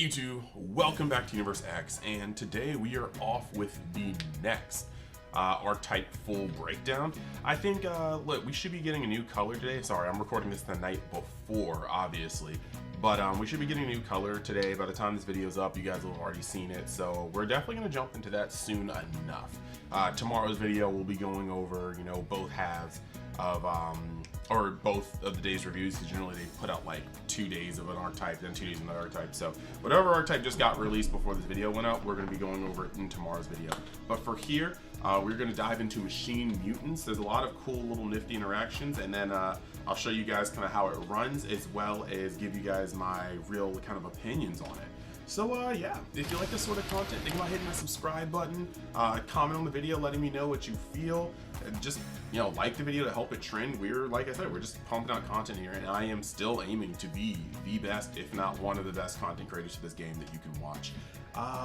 Hey YouTube, welcome back to Universe X, and today we are off with the next Archetype full breakdown. I think, look, we should be getting a new color today. Sorry, I'm recording this the night before, obviously. But we should be getting a new color today. By the time this video is up, you guys will have already seen it. So we're definitely going to jump into that soon enough. Tomorrow's video will be going over, you know, both halves of, or both of the day's reviews, because generally they put out like 2 days of an archetype, then 2 days of another archetype. So whatever archetype just got released before this video went out, we're going to be going over it in tomorrow's video. But for here, we're going to dive into machine mutants. There's a lot of cool little nifty interactions, and then I'll show you guys kind of how it runs, as well as give you guys my real kind of opinions on it. So yeah, if you like this sort of content, think about hitting that subscribe button, comment on the video letting me know what you feel, and just, you know, like the video to help it trend. We're, like I said, we're just pumping out content here, and I am still aiming to be the best, if not one of the best content creators to this game that you can watch.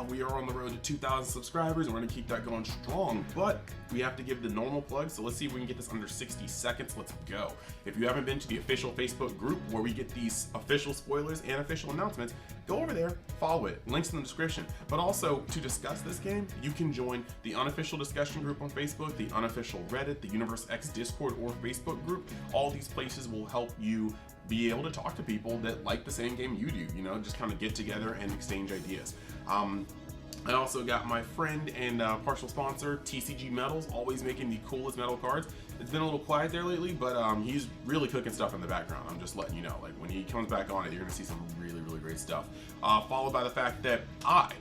We are on the road to 2,000 subscribers, and we're gonna keep that going strong, but we have to give the normal plug, so let's see if we can get this under 60 seconds. Let's go. If you haven't been to the official Facebook group where we get these official spoilers and official announcements, go over there, follow it, links in the description. But also, to discuss this game, you can join the unofficial discussion group on Facebook, the unofficial Reddit, the Universe X Discord or Facebook group. All these places will help you be able to talk to people that like the same game you do, you know, just kind of get together and exchange ideas. I also got my friend and partial sponsor, TCGMetalZ, always making the coolest metal cards. It's been a little quiet there lately, but he's really cooking stuff in the background. I'm just letting you know, like when he comes back on it, you're gonna see some really, really great stuff. Followed by the fact that I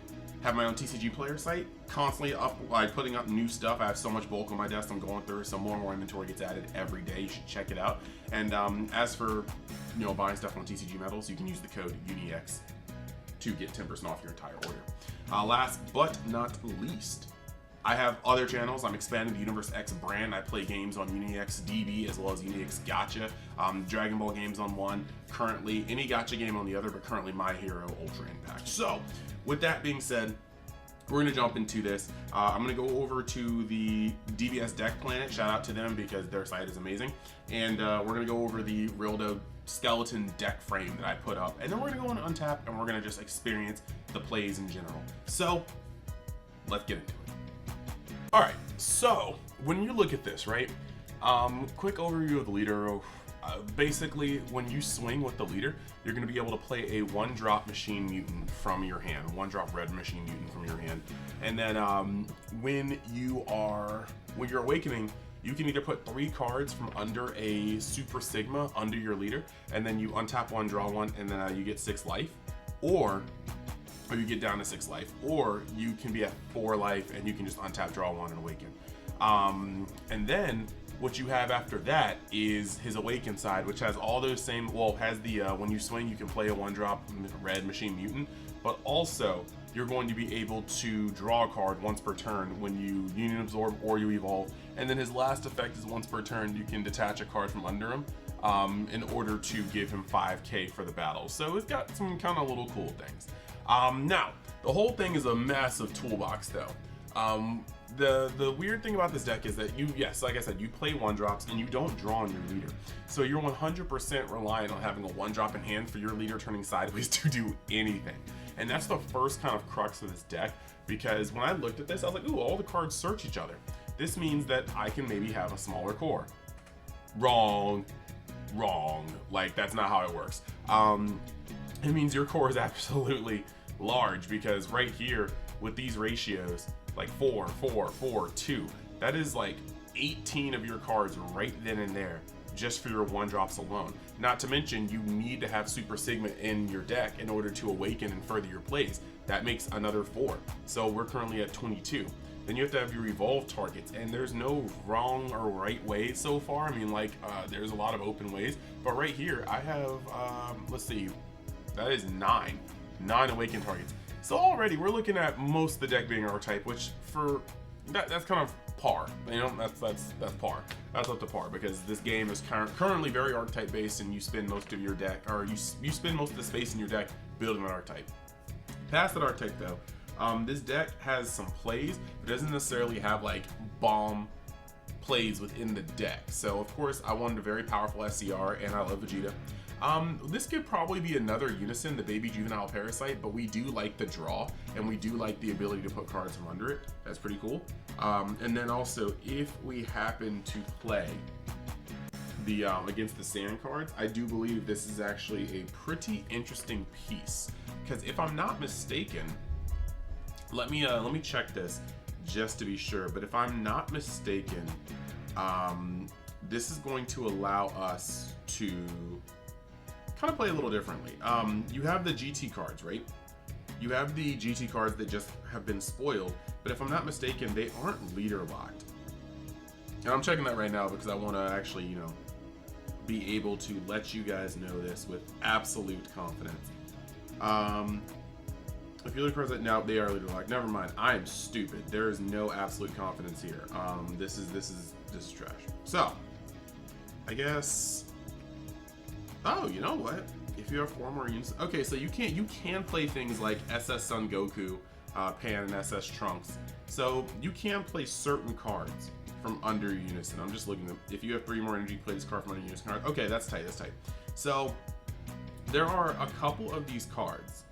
have my own TCG player site, constantly up, like putting up new stuff. I have so much bulk on my desk I'm going through, so more and more inventory gets added every day. You should check it out. And as for, you know, buying stuff on TCGMetalZ, you can use the code UNIX to get 10% off your entire order. Last but not least, I have other channels. I'm expanding the Universe X brand. I play games on UniX DB as well as UniX Gacha. Dragon Ball games on one, currently any Gacha game on the other, but currently My Hero Ultra Impact. So with that being said, we're gonna jump into this. I'm gonna go over to the DBS Deck Planet. Shout out to them because their site is amazing. And we're gonna go over the Rildo skeleton deck frame that I put up. And then we're gonna go on Untap and we're gonna just experience the plays in general. So let's get into it. All right, so when you look at this, right? Quick overview of the leader. Basically, when you swing with the leader, you're going to be able to play a 1-drop machine mutant from your hand, 1-drop red machine mutant from your hand. And then when you're awakening, you can either put 3 cards from under a Super Sigma under your leader, and then you untap 1, draw 1, and then you get 6 life, or you get down to 6 life, or you can be at 4 life and you can just untap, draw 1, and awaken. And then what you have after that is his awaken side, which has all those same, well, has the when you swing you can play a 1-drop red machine mutant, but also you're going to be able to draw a card once per turn when you union absorb or you evolve. And then his last effect is once per turn you can detach a card from under him in order to give him 5k for the battle. So it's got some kind of little cool things. Now the whole thing is a massive toolbox though. The weird thing about this deck is that yes, like I said, you play 1-drops and you don't draw on your leader. So you're 100% reliant on having a 1-drop in hand for your leader turning sideways to do anything. And that's the first kind of crux of this deck, because when I looked at this, I was like, ooh, all the cards search each other. This means that I can maybe have a smaller core. Wrong. Like, that's not how it works. It means your core is absolutely large, because right here with these ratios, like 4, 4, 4, 2, that is like 18 of your cards right then and there just for your 1-drops alone. Not to mention you need to have Super Sigma in your deck in order to awaken and further your plays. That makes another 4. So we're currently at 22. Then you have to have your evolve targets, and there's no wrong or right way so far. I mean, like, there's a lot of open ways, but right here I have, let's see, that is 9 awaken targets. So already we're looking at most of the deck being Archetype, which for that's kind of par. You know, that's par. That's up to par, because this game is currently very Archetype based, and you spend most of your deck, or you spend most of the space in your deck building an Archetype. Past that Archetype though, this deck has some plays, but doesn't necessarily have like bomb plays within the deck. So of course I wanted a very powerful SCR, and I love Vegeta. This could probably be another Unison, the Baby Juvenile Parasite, but we do like the draw, and we do like the ability to put cards from under it. That's pretty cool. And then also, if we happen to play the against the sand cards, I do believe this is actually a pretty interesting piece, because if I'm not mistaken, let me check this just to be sure, but if I'm not mistaken, this is going to allow us to kind of play a little differently. You have the GT cards, right? You have the GT cards that just have been spoiled, but if I'm not mistaken, they aren't leader locked. And I'm checking that right now because I want to actually, you know, be able to let you guys know this with absolute confidence. If you look cards that now they are leader locked, never mind. I am stupid. There is no absolute confidence here. This is trash. So I guess. Oh, you know what? If you have 4 more units, okay. So you can play things like SS Son Goku, Pan, and SS Trunks. So you can play certain cards from under Unison. I'm just looking at, if you have 3 more energy, play this card from under Unison card. Okay, that's tight. That's tight. So there are a couple of these cards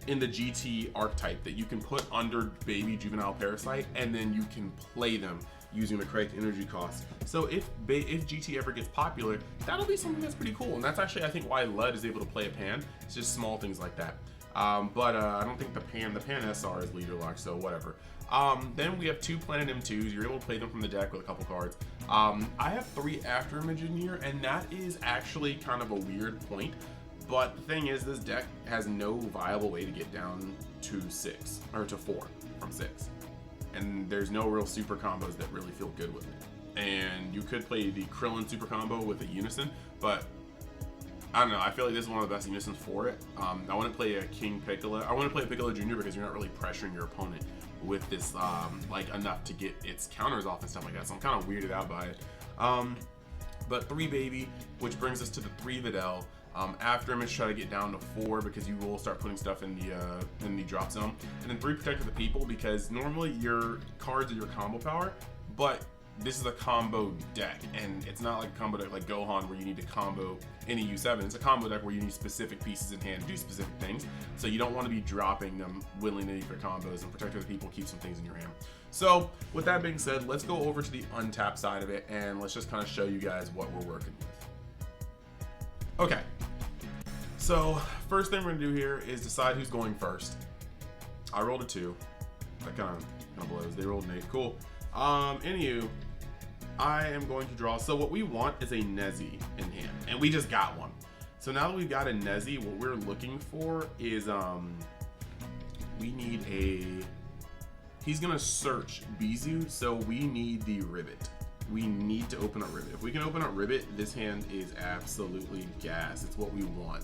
in the GT archetype that you can put under Baby Juvenile Parasite, and then you can play them using the correct energy cost. So if GT ever gets popular, that'll be something that's pretty cool. And that's actually, I think, why Lud is able to play a Pan. It's just small things like that. But I don't think the Pan SR is leader locked, so whatever. Then we have 2 Planet M2s. You're able to play them from the deck with a couple cards. I have 3 After Image in here, and that is actually kind of a weird point. But the thing is, this deck has no viable way to get down to 6, or to 4 from 6. And there's no real super combos that really feel good with it. And you could play the Krillin super combo with a Unison, but I don't know, I feel like this is one of the best Unisons for it. I want to play a King Piccolo. I want to play a Piccolo Jr. because you're not really pressuring your opponent with this, like, enough to get its counters off and stuff like that. So I'm kind of weirded out by it. But 3 Baby, which brings us to the 3 Videl. After Image, try to get down to 4 because you will start putting stuff in the drop zone, and then 3 Protect of the People because normally your cards are your combo power, but this is a combo deck, and it's not like a combo deck like Gohan where you need to combo any U7. It's a combo deck where you need specific pieces in hand to do specific things, so you don't want to be dropping them willy-nilly for combos, and Protect of the People keeps some things in your hand. So with that being said, let's go over to the untapped side of it, and let's just kind of show you guys what we're working with. Okay, so first thing we're gonna do here is decide who's going first. I rolled a 2. That kind of blows. They rolled an 8. Cool. Anywho, I am going to draw. So what we want is a Nezzy in hand, and we just got one. So now that we've got a Nezzy, what we're looking for is we need a. He's gonna search Bizu, so we need the Ribbit. We need to open up Ribbit. If we can open up Ribbit, this hand is absolutely gas. It's what we want.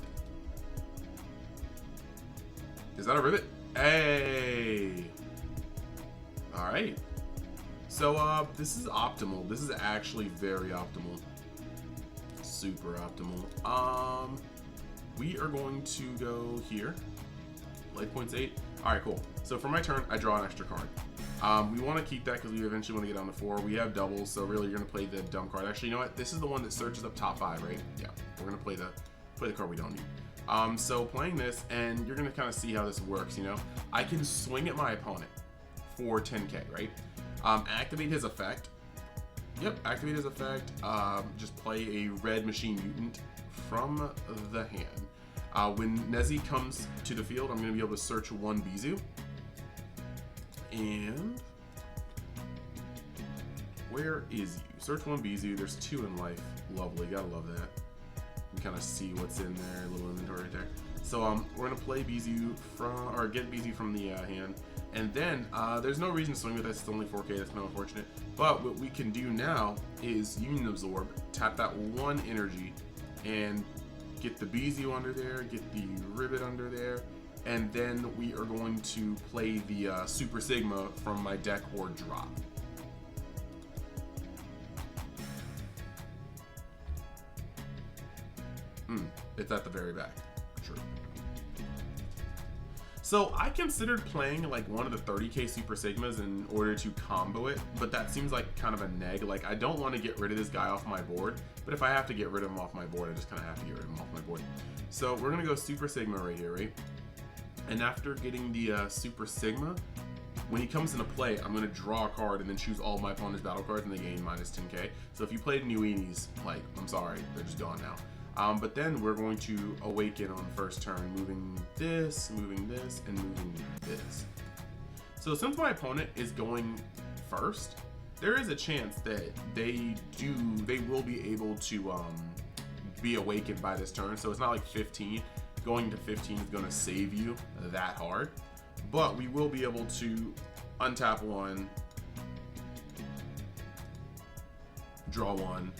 Is that a Ribbit? Hey! Alright. So, this is optimal. This is actually very optimal. Super optimal. We are going to go here. Life points 8. Alright, cool. So for my turn, I draw an extra card. We want to keep that because we eventually want to get down to 4. We have doubles, so really you're going to play the dumb card. Actually, you know what? This is the one that searches up top 5, right? Yeah, we're going to play the card we don't need. So playing this, and you're going to kind of see how this works, you know? I can swing at my opponent for 10k, right? Activate his effect. Yep, activate his effect. Just play a red machine mutant from the hand. When Nezzy comes to the field, I'm going to be able to search 1 Bizu. And where is you? Search 1 Bizu. There's 2 in life. Lovely. Gotta love that. You kind of see what's in there. A little inventory right there. So we're gonna play Bizu from, or get Bizu from the hand, and then there's no reason to swing with this. It's only 4k. That's kind of unfortunate. But what we can do now is Union Absorb. Tap that 1 energy, and get the Bizu under there. Get the Ribbit under there. And then we are going to play the Super Sigma from my deck or drop. It's at the very back. True. So I considered playing like one of the 30k Super Sigmas in order to combo it, but that seems like kind of a neg. Like I don't want to get rid of this guy off my board, but if I have to get rid of him off my board, I just kind of have to get rid of him off my board. So we're gonna go Super Sigma right here, right? And after getting the Super Sigma, when he comes into play, I'm gonna draw a card and then choose all my opponent's battle cards and they gain minus 10k. So if you played Nuinis, like, I'm sorry, they're just gone now. But then we're going to awaken on first turn, moving this, and moving this. So since my opponent is going first, there is a chance that they will be able to be awakened by this turn. So it's not like 15. Going to 15 is going to save you that hard. But we will be able to untap one, draw one,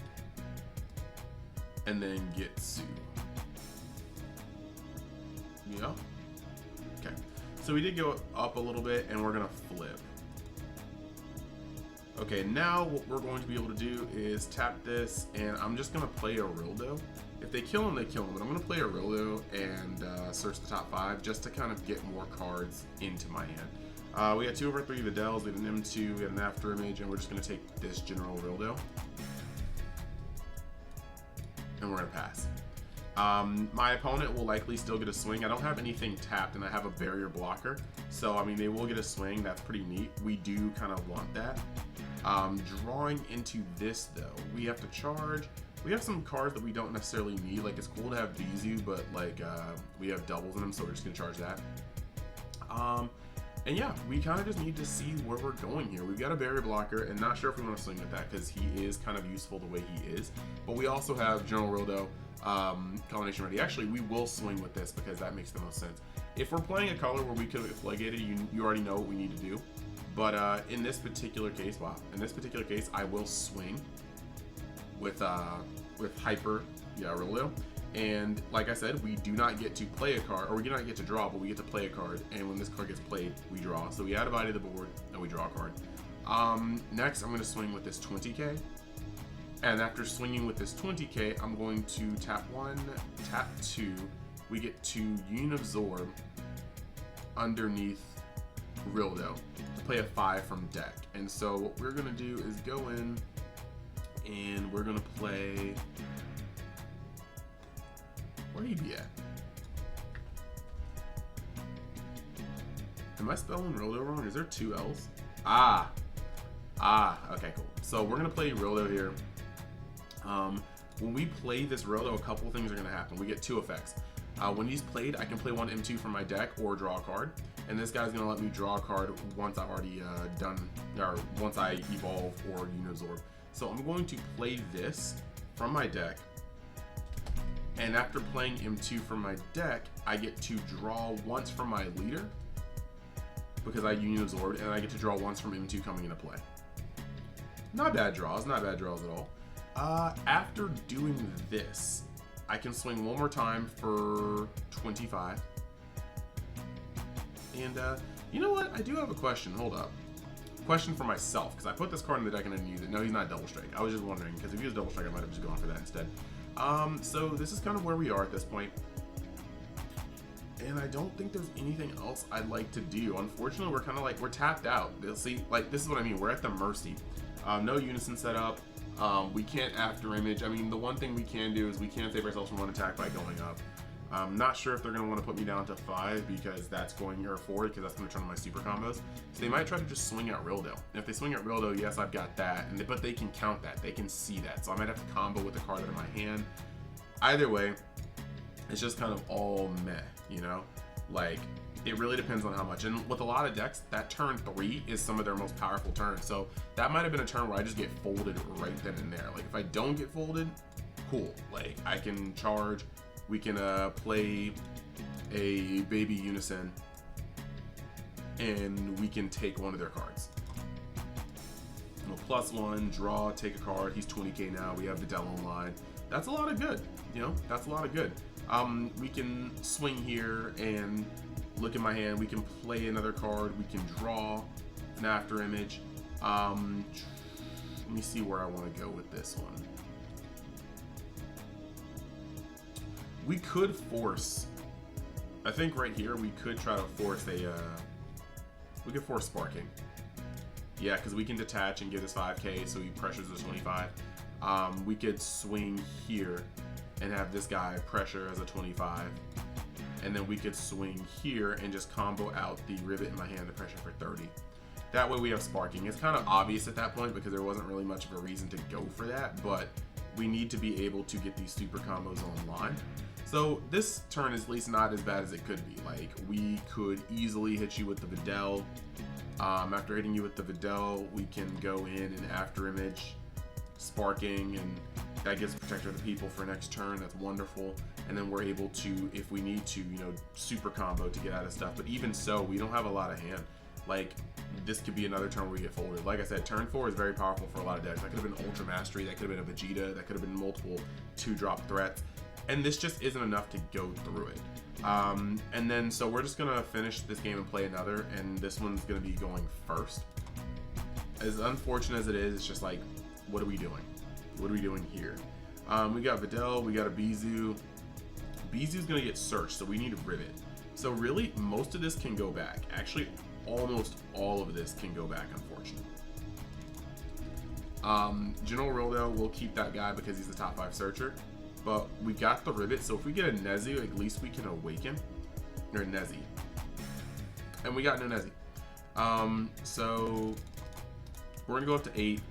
and then get Sue. Yeah. Okay. So we did go up a little bit, and we're gonna flip. Okay, now what we're going to be able to do is tap this, and I'm just gonna play a Rildo. If they kill him, they kill him, but I'm gonna play a Rildo and search the top 5 just to kind of get more cards into my hand. We got 2 of our 3 Videls, we had an M2, we had an After Image, and we're just gonna take this General Rildo. And we're gonna pass. My opponent will likely still get a swing. I don't have anything tapped and I have a barrier blocker. So, I mean, they will get a swing. That's pretty neat. We do kind of want that. Drawing into this though, we have to charge. We have some cards that we don't necessarily need. Like it's cool to have Bizu, but like we have doubles in them, so we're just gonna charge that. And yeah, we kind of just need to see where we're going here. We've got a barrier blocker, and not sure if we want to swing with that because he is kind of useful the way he is. But we also have General Rildo combination ready. Actually, we will swing with this because that makes the most sense. If we're playing a color where we could have Floodgated, you already know what we need to do. But in this particular case, I will swing with Hyper, Rildo. And like I said, we do not get to play a card, or we do not get to draw, but we get to play a card. And when this card gets played, we draw. So we add a body to the board, and we draw a card. Next, I'm going to swing with this 20k. And after swinging with this 20k, I'm going to tap 1, tap 2. We get to Unabsorb underneath Rildo to play a 5 from deck. And so what we're going to do is go in, and we're going to play... Where'd he be at? Am I spelling Rildo wrong? Is there 2 L's? Okay, cool. So we're gonna play Rildo here. When we play this Rildo, a couple things are gonna happen. We get 2 effects. When he's played, I can play 1 M2 from my deck or draw a card. And this guy's gonna let me draw a card once I've already done, or once I evolve or Unabsorb. So I'm going to play this from my deck. And after playing M2 from my deck, I get to draw once from my leader because I Unabsorbed, and I get to draw once from M2 coming into play. Not bad draws at all. After doing this, I can swing one more time for 25. And you know what? I do have a question. Hold up. Question for myself, because I put this card in the deck and I didn't use it. No, he's not Double Strike. I was just wondering, because if he was Double Strike, I might have just gone for that instead. So this is kind of where we are at this point. And I don't think there's anything else I'd like to do. Unfortunately, we're kind of like, we're tapped out. See, like, this is what I mean. We're at the mercy. No Unison setup. We can't After Image. I mean, the one thing we can do is we can save ourselves from 1 attack by going up. I'm not sure if they're going to want to put me down to 5 because that's going, or 4 because that's going to turn on my super combos. So they might try to just swing at Rildo. And if they swing at Rildo, yes, I've got that. But they can count that. They can see that. So I might have to combo with the card out of my hand. Either way, it's just kind of all meh, you know? Like, it really depends on how much. And with a lot of decks, that turn 3 is some of their most powerful turns. So that might have been a turn where I just get folded right then and there. Like, if I don't get folded, cool. Like, I can charge. We can play a Baby Unison, and we can take one of their cards. +1, draw, take a card. He's 20k now. We have Videl online. That's a lot of good. You know, that's a lot of good. We can swing here and look at my hand. We can play another card. We can draw an After Image. Let me see where I want to go with this one. We could force I think right here we could try to force a, we could force Sparking. Yeah, because we can detach and give this 5k, so he pressures the 25. We could swing here and have this guy pressure as a 25. And then we could swing here and just combo out the Rivet in my hand to pressure for 30. That way we have Sparking. It's kind of obvious at that point because there wasn't really much of a reason to go for that, but we need to be able to get these super combos online. So this turn is at least not as bad as it could be. Like, we could easily hit you with the Videl. After hitting you with the Videl, we can go in and after image Sparking, and that gives Protector of the People for next turn. That's wonderful. And then we're able to, if we need to, you know, super combo to get out of stuff. But even so, we don't have a lot of hand. Like, this could be another turn where we get folded. Like I said, turn 4 is very powerful for a lot of decks. That could have been Ultra Mastery, that could have been a Vegeta, that could have been multiple 2-drop threats. And this just isn't enough to go through it. And then, so we're just gonna finish this game and play another, and this one's gonna be going first. As unfortunate as it is, it's just like, what are we doing? What are we doing here? We got Videl, we got a Bizu. Bizu's gonna get searched, so we need a Rivet. So really, most of this can go back. Actually, almost all of this can go back, unfortunately. General Rildo, we'll keep that guy because he's the top 5 searcher. But we got the Rivet, so if we get a Nezu, at least we can awaken. Or Nezi. And we got no Nezi. So we're gonna go up to 8.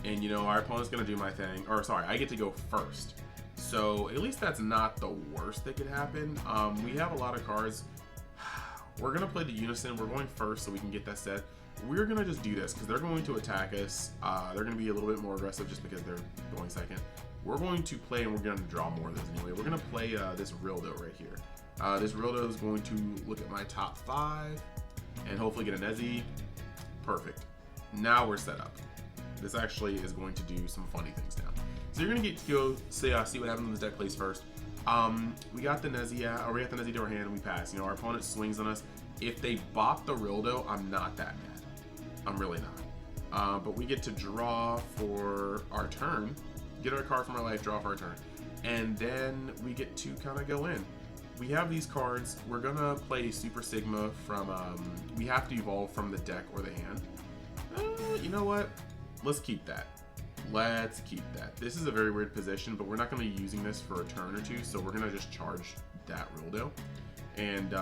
And you know, our opponent's gonna do my thing. Or sorry, I get to go first. So at least that's not the worst that could happen. We have a lot of cards. We're gonna play the Unison. We're going first so we can get that set. We're gonna just do this because they're going to attack us. They're gonna be a little bit more aggressive just because they're going second. We're going to play, and we're going to draw more of those anyway. We're going to play this Rildo right here. This Rildo is going to look at my top 5 and hopefully get a Nezi. Perfect. Now we're set up. This actually is going to do some funny things now. So you're going to get to go see what happens when this deck plays first. We got the Nezi out, or we got the Nezi to our hand and we pass. You know, our opponent swings on us. If they bop the Rildo, I'm not that mad. I'm really not. But we get to draw for our turn. Get our card from our life, draw for our turn. And then we get to kind of go in. We have these cards. We're going to play Super Sigma from, we have to evolve from the deck or the hand. You know what? Let's keep that. Let's keep that. This is a very weird position, but we're not going to be using this for a turn or two, so we're going to just charge that Rildo. And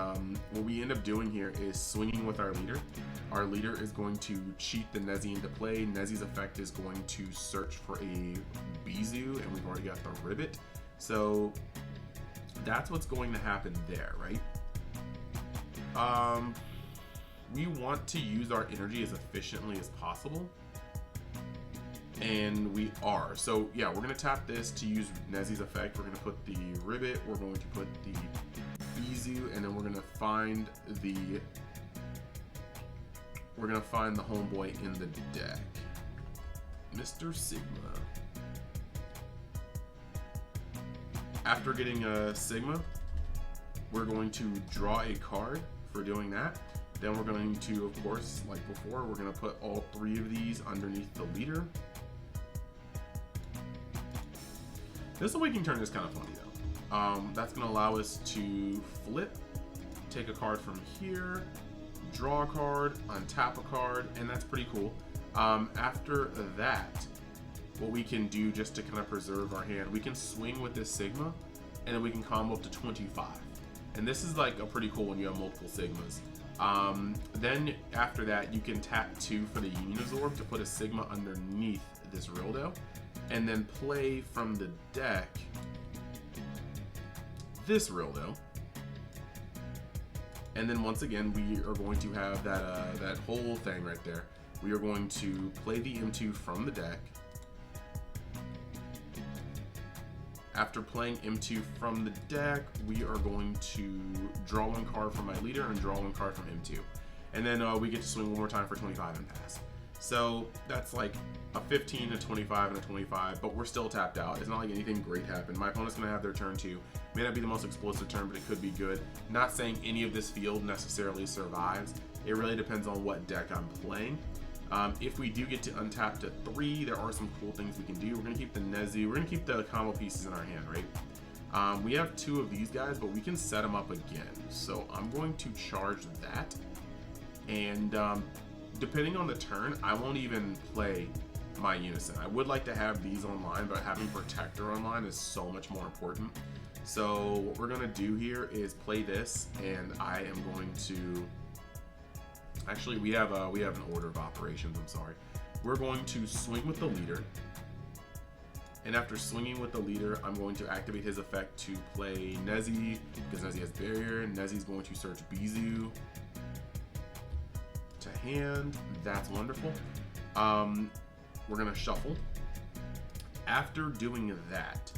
what we end up doing here is swinging with our leader. Our leader is going to cheat the Nezi into play. Nezi's effect is going to search for a Bizu, and we've already got the Rivet. So that's what's going to happen there, right? We want to use our energy as efficiently as possible. And we are. So yeah, we're going to tap this to use Nezi's effect. We're going to put the Rivet. We're going to put the Bizu, and then we're going to find the homeboy in the deck, Mr. Sigma. After getting a Sigma, we're going to draw a card for doing that. Then we're going to, of course, like before, we're going to put all 3 of these underneath the leader. This awakening turn is kind of funny though. That's going to allow us to flip, take a card from here, draw a card, untap a card, and that's pretty cool. After that, what we can do just to kind of preserve our hand, we can swing with this Sigma, and then we can combo up to 25. And this is like a pretty cool when you have multiple Sigmas. Then after that, you can tap 2 for the Unizorb to put a Sigma underneath this Rildo, and then play from the deck this Rildo. And then once again, we are going to have that that whole thing right there. We are going to play the M2 from the deck. After playing M2 from the deck, we are going to draw 1 card from my leader and draw 1 card from M2. And then we get to swing 1 more time for 25 and pass. So that's like a 15, a 25, and a 25, but we're still tapped out. It's not like anything great happened. My opponent's gonna have their turn too. May not be the most explosive turn, but it could be good. Not saying any of this field necessarily survives. It really depends on what deck I'm playing. If we do get to untap to 3, there are some cool things we can do. We're gonna keep the Nezu, we're gonna keep the combo pieces in our hand, right? We have 2 of these guys, but we can set them up again. So I'm going to charge that. And depending on the turn, I won't even play my Unison. I would like to have these online, but having Protector online is so much more important. So what we're gonna do here is play this, and I am going to, actually we have an order of operations, I'm sorry. We're going to swing with the leader, and after swinging with the leader, I'm going to activate his effect to play Nezi, because Nezi has barrier. Nezi's going to search Bizu to hand. That's wonderful. We're gonna shuffle. After doing that,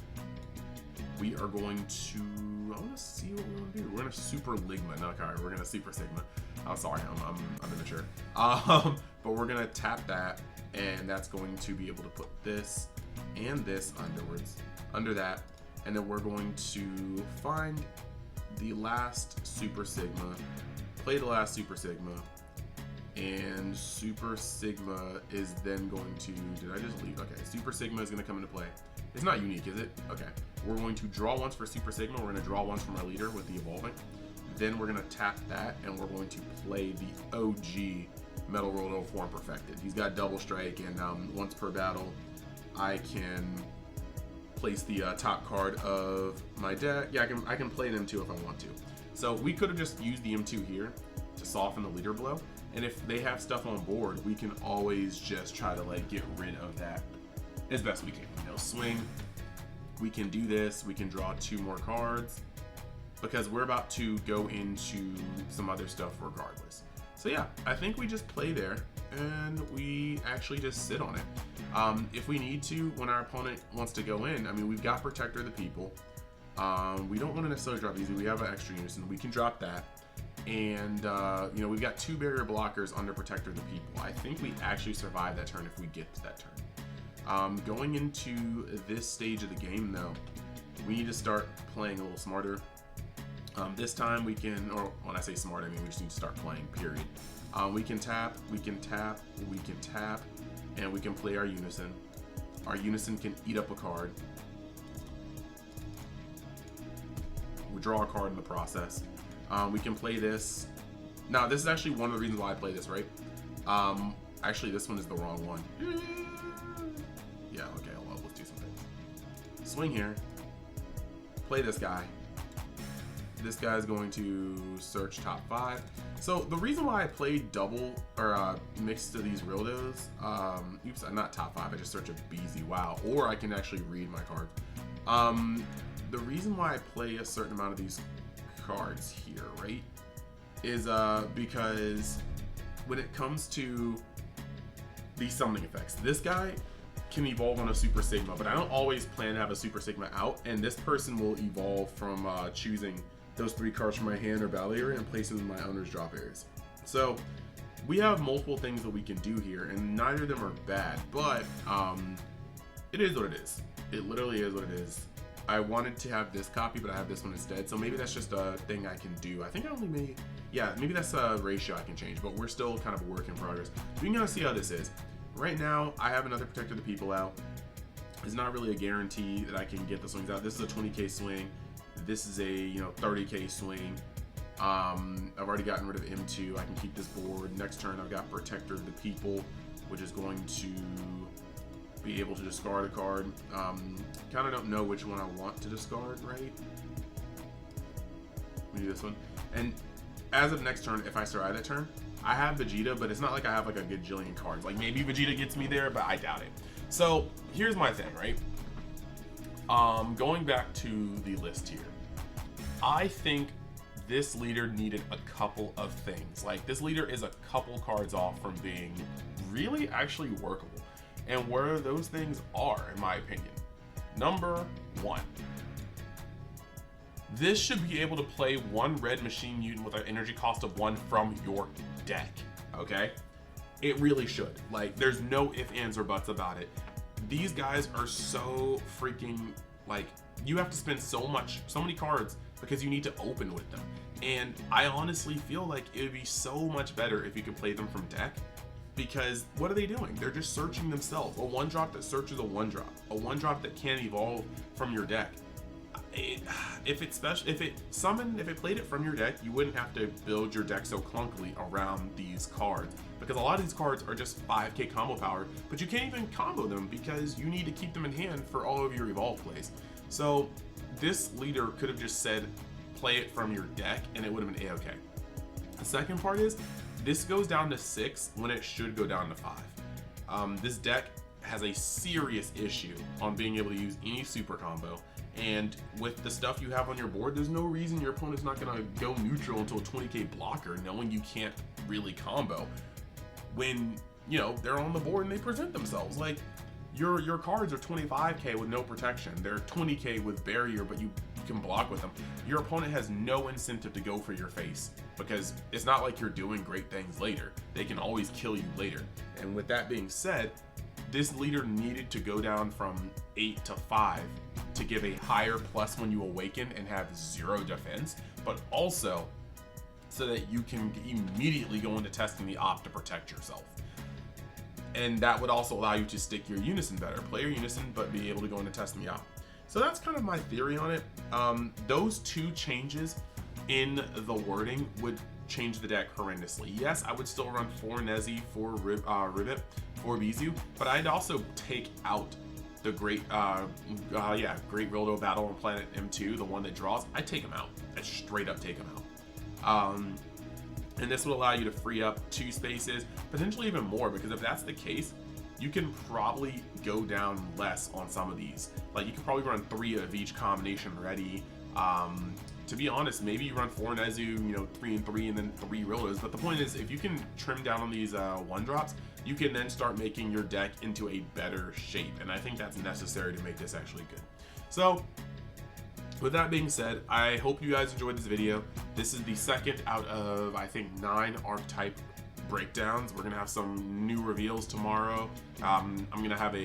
we are going to, I want to see what we're gonna do. We're gonna Super Ligma. No, okay, we're gonna Super Sigma. I'm sorry, I'm immature. But we're gonna tap that, and that's going to be able to put this and this under that, and then we're going to find the last Super Sigma, play the last Super Sigma, and Super Sigma is then going to, did I just leave? Okay, Super Sigma is going to come into play. It's not unique, is it? Okay, we're going to draw once for Super Sigma. We're going to draw once from our leader with the evolving. Then we're going to tap that, and we're going to play the OG Metal Roto Form Perfected. He's got double strike, and once per battle, I can place the top card of my deck. Yeah, I can play an M2 if I want to. So we could have just used the M2 here to soften the leader blow. And if they have stuff on board, we can always just try to like get rid of that as best we can. You know, swing. We can do this. We can draw 2 more cards because we're about to go into some other stuff regardless. So yeah, I think we just play there and we actually just sit on it. If we need to, when our opponent wants to go in, I mean, we've got Protector of the People. We don't want to necessarily drop easy. We have an extra Unison. We can drop that. And, you know, we've got 2 barrier blockers under Protector of the People. I think we actually survive that turn if we get to that turn. Going into this stage of the game, though, we need to start playing a little smarter. This time we can, or when I say smart, I mean we just need to start playing, period. We can tap, we can tap, we can tap, and we can play our Unison. Our Unison can eat up a card. We draw a card in the process. We can play this. Now, this is actually one of the reasons why I play this, right? Actually, this one is the wrong one. Yeah, okay, well, let's do some things. Swing here. Play this guy. This guy is going to search top 5. So the reason why I played double or mixed to these Rildos, oops, not top 5. I just search a BZ. Wow. Or I can actually read my cards. The reason why I play a certain amount of these cards here, right, is because when it comes to these summoning effects, this guy can evolve on a Super Sigma, but I don't always plan to have a Super Sigma out, and this person will evolve from choosing those 3 cards from my hand or battle area and place them in my owner's drop areas. So we have multiple things that we can do here, and neither of them are bad, but it is what it is. It literally is what it is. I wanted to have this copy, but I have this one instead, so maybe that's just a thing I can do. I think I only made, yeah, maybe that's a ratio I can change, but we're still kind of a work in progress. We can kind of see how this is. Right now, I have another Protector of the People out. It's not really a guarantee that I can get the swings out. This is a 20k swing. This is a 30k swing. I've already gotten rid of M2. I can keep this board. Next turn, I've got Protector of the People, which is going to be able to discard a card. Kind of don't know which one I want to discard, right? We do this one. And as of next turn, if I survive that turn, I have Vegeta, but it's not like I have like a gajillion cards. Like maybe Vegeta gets me there, but I doubt it. So here's my thing, right? Going back to the list here, I think this leader needed a couple of things. Like this leader is a couple cards off from being really actually workable. And where those things are, in my opinion. Number 1. This should be able to play 1 red machine mutant with an energy cost of 1 from your deck, okay? It really should. Like, there's no ifs, ands, or buts about it. These guys are so freaking, like, you have to spend so many cards because you need to open with them. And I honestly feel like it would be so much better if you could play them from deck. Because what are they doing? They're just searching themselves. A 1-drop that searches a 1-drop. A 1-drop that can evolve from your deck. if it played it from your deck, you wouldn't have to build your deck so clunkily around these cards, because a lot of these cards are just 5k combo power, but you can't even combo them because you need to keep them in hand for all of your evolve plays. So this leader could have just said play it from your deck and it would have been a-okay. The second part is this goes down to 6 when it should go down to 5. This deck has a serious issue on being able to use any super combo, and with the stuff you have on your board, there's no reason your opponent's not going to go neutral into a 20k blocker knowing you can't really combo when, you know, they're on the board and they present themselves. Like, your cards are 25k with no protection, they're 20k with barrier, but you can block with them. Your opponent has no incentive to go for your face because it's not like you're doing great things later. They can always kill you later. And with that being said, this leader needed to go down from 8 to 5 to give a higher plus when you awaken and have 0 defense, but also so that you can immediately go into testing the op to protect yourself. And that would also allow you to stick your unison better, play your unison, but be able to go into testing the op. So that's kind of my theory on it. Those 2 changes in the wording would change the deck horrendously. Yes, I would still run 4 Nezi, 4 Ribbit, 4 Bizu, but I'd also take out the Great Rildo Battle on Planet M2, the one that draws. I'd take him out. I'd straight up take him out. And this would allow you to free up 2 spaces, potentially even more, because if that's the case, you can probably go down less on some of these. Like, you could probably run 3 of each combination ready. To be honest, maybe you run 4 Nezu, you know, 3 and 3, and then 3 Rildos. But the point is, if you can trim down on these 1-drops, you can then start making your deck into a better shape. And I think that's necessary to make this actually good. So, with that being said, I hope you guys enjoyed this video. This is the second out of, I think, 9 Archetype breakdowns. We're gonna have some new reveals tomorrow. I'm gonna have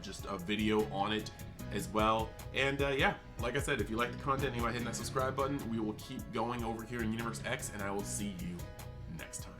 just a video on it as well. And yeah, like I said, if you like the content and you might hit that subscribe button, we will keep going over here in Universe X, and I will see you next time.